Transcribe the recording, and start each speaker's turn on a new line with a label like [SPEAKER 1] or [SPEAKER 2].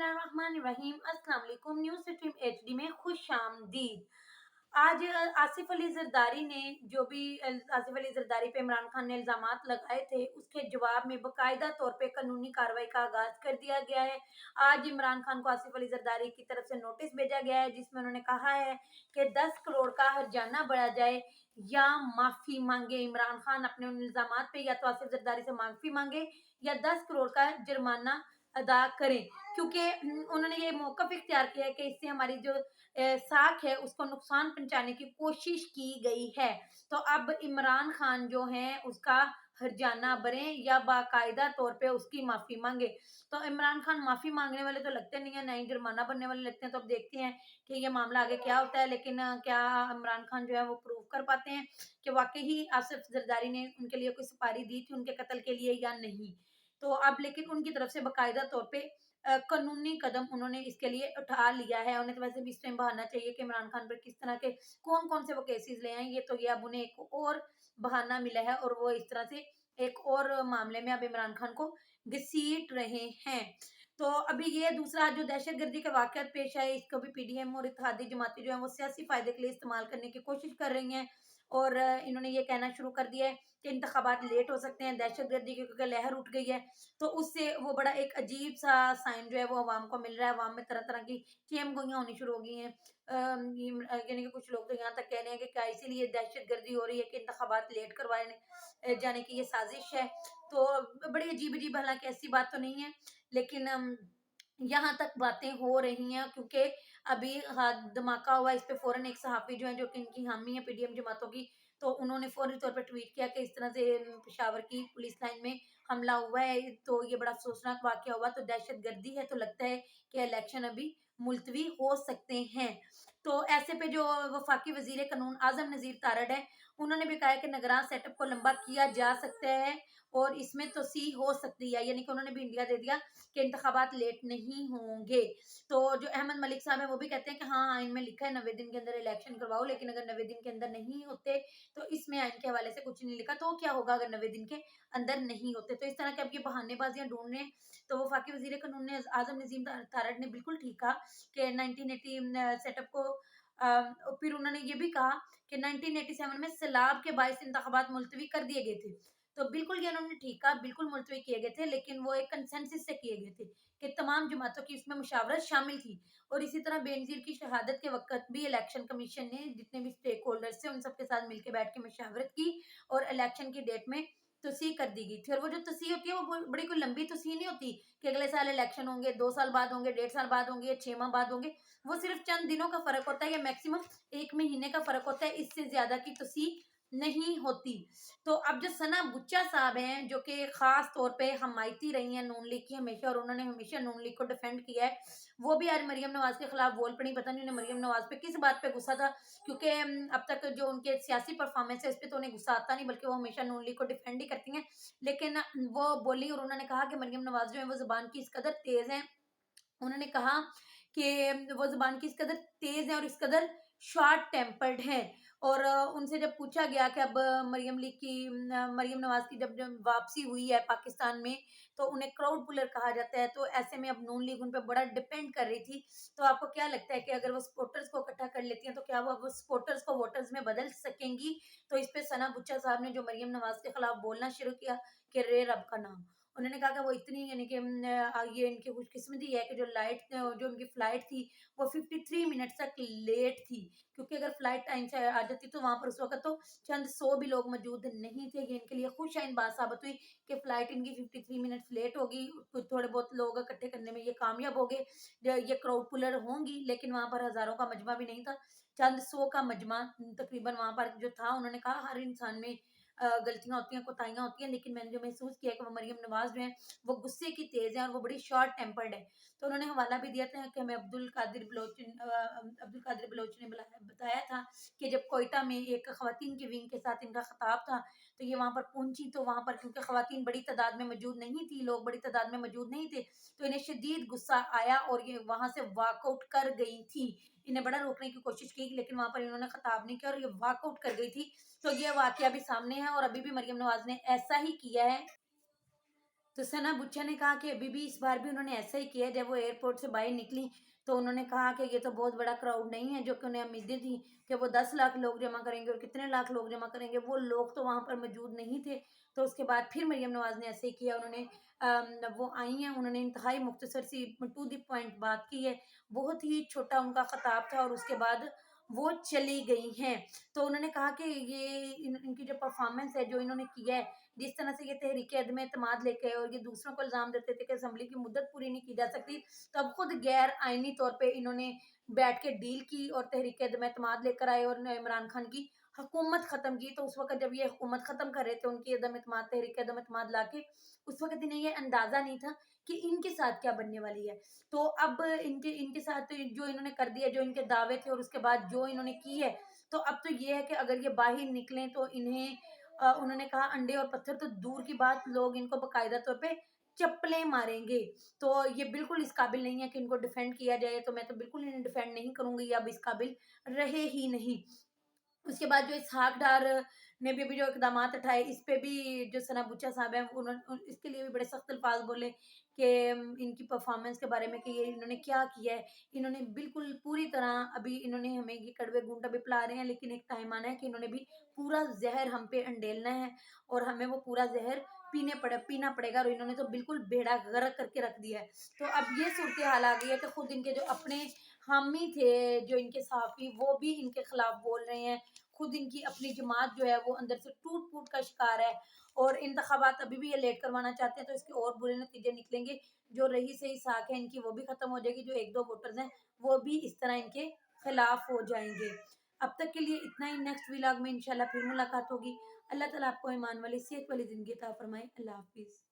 [SPEAKER 1] बिस्मिल्लाहिर्रहमानिर्रहीम। अस्सलाम वालेकुम। न्यूज़ स्ट्रीम एचडी में खुश आमदीद। आज आसिफ अली जरदारी ने जो भी आसिफ अली जरदारी पे इमरान खान ने इल्ज़ामात लगाए थे उसके जवाब में बाकायदा तौर पे कानूनी कार्रवाई का आगाज कर दिया गया है। आज इमरान खान को आसिफ अली जरदारी की तरफ से नोटिस भेजा गया है जिसमें उन्होंने कहा है कि 10 करोड़ का हर्जाना बढ़ा जाए या माफी मांगे। इमरान खान अपने उन इल्ज़ामात पे या तो आसिफ जरदारी से माफी मांगे या 10 करोड़ का जुर्माना अदा करें, क्योंकि उन्होंने ये मौक़िफ़ इख्तियार किया है कि इससे हमारी जो साख है उसको नुकसान पहुंचाने की कोशिश की गई है। तो अब इमरान खान जो हैं उसका हर्जाना भरें या बाकायदा तौर पे उसकी माफ़ी मांगे। तो इमरान खान माफ़ी मांगने वाले तो लगते नहीं है, ना ही जुर्माना भरने वाले लगते हैं। तो अब देखते हैं कि ये मामला आगे क्या होता है, लेकिन क्या इमरान खान जो है वो प्रूव कर पाते हैं कि वाकई ही आसिफ जरदारी ने उनके लिए कोई सुपारी दी थी उनके कत्ल के लिए या नहीं। तो अब लेकिन उनकी तरफ से बाकायदा तौर पे कानूनी कदम उन्होंने इसके लिए उठा लिया है। उन्हें तो वैसे भी इस टाइम बहाना चाहिए कि इमरान खान पर किस तरह के कौन-कौन से वो केसेस ले आए। ये तो ये अब उन्हें एक और बहाना मिला है और वो इस तरह से एक और मामले में अब इमरान खान को घसीट रहे हैं। तो अभी ये दूसरा जो दहशतगर्दी के वाक़यात पेश आए इसको भी पीडीएम और इत्तेहादी जमातें जो हैं वो सियासी फ़ायदे के लिए इस्तेमाल करने की कोशिश कर रही हैं और इन्होंने ये कहना शुरू कर दिया है कि इंतखाबात लेट हो सकते हैं, दहशतगर्दी की क्योंकि लहर उठ गई है। तो उससे वो बड़ा एक अजीब-सा साइन जो है वो अवाम को मिल रहा है। अवाम में तरह-तरह की चेम-गोइयाँ होनी शुरू हो गई हैं। यानी कि कुछ लोग तो यहाँ तक कह रहे हैं कि क्या इसीलिए दहशतगर्दी हो रही है कि इंतखाबात लेट करवाए जाने की ये साजिश है। तो बड़ी अजीब-अजीब, हालाँकि ऐसी बात तो नहीं है, लेकिन यहाँ तक बातें हो रही हैं क्योंकि अभी धमाका हुआ इस पे फ़ौरन एक सहाफ़ी जो है जो कि इनकी हामी है पीडीएम जमातों की, तो उन्होंने फ़ौरी तौर पे ट्वीट किया कि इस तरह से पेशावर की पुलिस लाइन में हमला हुआ है, तो ये बड़ा अफ़सोसनाक वाक़या हुआ, तो दहशतगर्दी है, तो लगता है कि इलेक्शन अभी मुलतवी हो सकते हैं। तो ऐसे पे जो वफ़ाकी वज़ीर कानून आज़म नज़ीर तारड़ हैं, उन्होंने भी कहा है कि निगरान सेटअप को लंबा किया जा सकता है और इसमें तोसीह हो सकती है, यानी कि उन्होंने भी इंडिया दे दिया कि इंतखाबात लेट नहीं होंगे। तो जो अहमद मलिक साहब हैं वो भी कहते हैं कि हाँ, आइन में लिखा है 90 दिन के अंदर इलेक्शन करवाओ, लेकिन अगर 90 दिन के अंदर नहीं होते तो इसमें आइन के हवाले से कुछ नहीं लिखा, तो क्या होगा अगर 90 दिन के अंदर नहीं होते। तो इस तरह के अब ये बहानेबाजियां ढूंढ रहे हैं। तो वफाकी वजीर कानून ने आजम नजीम तारड़ ने बिल्कुल ठीक कहा कि 1980 सेटअप को फिर उन्होंने ये भी कहा कि 1987 में सैलाब के बायस इंतखाबात मुलतवी कर दिए गए थे। तो बिल्कुल ये उन्होंने ठीक कहा, बिल्कुल मुलतवी किए गए थे, लेकिन वो एक कंसेंसस से किए गए थे कि तमाम जमातों की इसमें मुशावरत शामिल थी। और इसी तरह बेनज़ीर की शहादत के वक़्त भी इलेक्शन कमीशन ने जितने भी स्टेक होल्डर्स थे उन सबके साथ मिलके बैठ के मशावरत की और इलेक्शन की डेट में तौसीह कर दी गई थी। और वो जो तौसीह होती है वो बड़ी कोई लंबी तौसीह नहीं होती कि अगले साल इलेक्शन होंगे, 2 साल बाद होंगे, 1.5 साल बाद होंगे या 6 माह बाद होंगे। वो सिर्फ चंद दिनों का फ़र्क होता है या मैक्सिमम 1 महीने का फ़र्क होता है, इससे ज़्यादा की तौसीह नहीं होती। तो अब जो सना बुच्चा साहब हैं जो कि खास तौर पे हमायती रही हैं नून लीग की हमेशा और उन्होंने हमेशा नून लीग को डिफेंड किया है, वो भी आज मरियम नवाज के खिलाफ बोल पड़ी। पता नहीं उन्हें मरियम नवाज पे किस बात पे गुस्सा था, क्योंकि अब तक जो उनके सियासी परफॉर्मेंस है इस पे तो उन्हें गुस्सा आता नहीं, बल्कि वो हमेशा नून लीग को डिफेंड ही करती हैं। लेकिन वो बोली और उन्होंने कहा कि मरियम नवाज जो है वो जुबान की इस कदर तेज है, उन्होंने कहा कि वो ज़ुबान की इस कदर तेज़ है और इस कदर शॉर्ट टेम्पर्ड हैं। और उनसे जब पूछा गया कि अब मरियम नवाज़ की जब जब वापसी हुई है पाकिस्तान में, तो उन्हें क्राउड पुलर कहा जाता है, तो ऐसे में अब नून लीग उन पे बड़ा डिपेंड कर रही थी। तो आपको क्या लगता है कि अगर वो सपोर्टर्स को इकट्ठा कर लेती हैं, तो क्या वो सपोर्टर्स को वोटर्स में बदल सकेंगी? तो इस पे सना बुच्चा साहब ने जो मरियम नवाज़ के खिलाफ बोलना शुरू किया कि रे रब का नाम। उन्होंने कहा कि वो इतनी, यानी कि ये इनकी खुशकिस्मती है कि जो उनकी फ्लाइट थी वो 53 मिनट्स तक लेट थी, क्योंकि अगर फ्लाइट टाइम से आ जाती तो वहाँ पर उस वक़्त तो चंद 100 भी लोग मौजूद नहीं थे। ये इनके लिए खुशआइन बात साबित हुई कि फ्लाइट इनकी 53 मिनट्स लेट होगी, कुछ थोड़े बहुत लोग इकट्ठे करने में ये कामयाब हो गए। ये क्राउड पुलर होंगी, लेकिन वहाँ पर हज़ारों का मजमा भी नहीं था, चंद 100 का मजमा तकरीबन वहाँ पर जो था। उन्होंने कहा हर इंसान में गलतियाँ होती हैं, कोताहियाँ होती हैं, लेकिन मैंने जो महसूस किया कि वो मरियम नवाज़ जो है वो गुस्से की तेज़ है और वो बड़ी शॉर्ट टेम्पर्ड है। तो उन्होंने हवाला भी दिया था कि हमें अब्दुल कादिर बलोच ने बताया था कि जब कोयटा में एक ख़वातीन की विंग के साथ इनका ख़िताब था, तो ये वहाँ पर पहुँची, तो वहाँ पर क्योंकि ख़वातीन बड़ी तादाद में मौजूद नहीं थी, लोग बड़ी तादाद में मौजूद नहीं थे, तो इन्हें शदीद गुस्सा आया और ये वहाँ से वॉकआउट कर गई थी। इन्हें बड़ा रोकने की कोशिश की, लेकिन वहाँ पर इन्होंने ख़िताब नहीं किया और ये वॉकआउट कर गई थी। तो ये वाक़या भी सामने है और अभी भी मरियम नवाज़ ने ऐसा ही किया है। तो सना बुच्चा ने कहा कि अभी भी इस बार भी उन्होंने ऐसा ही किया। जब वो एयरपोर्ट से बाहर निकली तो उन्होंने कहा कि ये तो बहुत बड़ा क्राउड नहीं है जो कि उन्हें उम्मीदें थी कि वो 10 लाख लोग जमा करेंगे और कितने लाख लोग जमा करेंगे, वो लोग तो वहां पर मौजूद नहीं थे। तो उसके बाद फिर मरियम नवाज ने ऐसे ही किया। उन्होंने वो आई हैं, उन्होंने इंतहाई मुख्तसर सी टू द पॉइंट बात की है। बहुत ही छोटा उनका खिताब था और उसके बाद वो चली गई हैं। तो उन्होंने कहा कि इनकी जो परफॉर्मेंस है जो इन्होंने किया है, जिस तरह से ये तहरीक अदम एतमाद लेके और ये दूसरों को इल्ज़ाम देते थे कि असम्बली की मुद्दत पूरी नहीं की जा सकती, तो अब खुद गैर आइनी तौर पे इन्होंने बैठ के डील की और तहरीक अदम एतमाद लेकर आए और इमरान खान की हुकूमत ख़त्म की। तो उस वक़्त जब ये हुकूमत ख़त्म कर रहे थे उनकी अदम एतमाद तहरीक अदम एतमाद लाके, उस वक़्त इन्हें ये अंदाज़ा नहीं था कि इनके साथ क्या बनने वाली है। तो अब इनके इनके साथ जो इन्होंने कर दिया, जो इनके दावे थे और उसके बाद जो इन्होंने की है, तो अब तो ये है कि अगर ये बाहर निकलें तो इन्हें उन्होंने कहा अंडे और पत्थर तो दूर की बात, लोग इनको बाकायदा तौर पे चप्पलें मारेंगे। तो ये बिल्कुल इस काबिल नहीं है कि इनको डिफेंड किया जाए, तो मैं तो बिल्कुल इन्हें डिफेंड नहीं करूँगी, ये अब इस काबिल रहे ही नहीं। उसके बाद जो इसहाक डार ने भी अभी जो इकदामात उठाए, इस पे भी जो सना बुच्चा साहब हैं इसके लिए भी बड़े सख्त अल्फाज बोले कि इनकी परफॉर्मेंस के बारे में कि ये इन्होंने क्या किया है। इन्होंने बिल्कुल पूरी तरह अभी इन्होंने हमें ये कड़वे घूंट अभी पिला रहे हैं, लेकिन एक टाइम आना है कि इन्होंने भी पूरा जहर हम पे अंडेलना है और हमें वो पूरा जहर पीना पड़ेगा। और इन्होंने तो बिल्कुल बेड़ा गर्क करके रख दिया है। तो अब ये सूरत हाल आ गई है कि खुद इनके जो अपने हामी थे, जो इनके सहाफ़ी, वो भी इनके खिलाफ बोल रहे हैं। खुद इनकी अपनी जमात जो है वो अंदर से टूट-फूट का शिकार है और इंतखाबात अभी भी ये लेट करवाना चाहते हैं, तो इसके और बुरे नतीजे निकलेंगे। जो रही सही साख है इनकी वो भी खत्म हो जाएगी, जो 1-2 वोटर्स हैं वो भी इस तरह इनके खिलाफ हो जाएँगे। अब तक के लिए इतना ही, नेक्स्ट व्लॉग में इंशाल्लाह फिर मुलाकात होगी। अल्लाह ताला आपको ईमान वाली, सेहत वाली ज़िंदगी अता फरमाए। अल्लाह हाफ़िज़।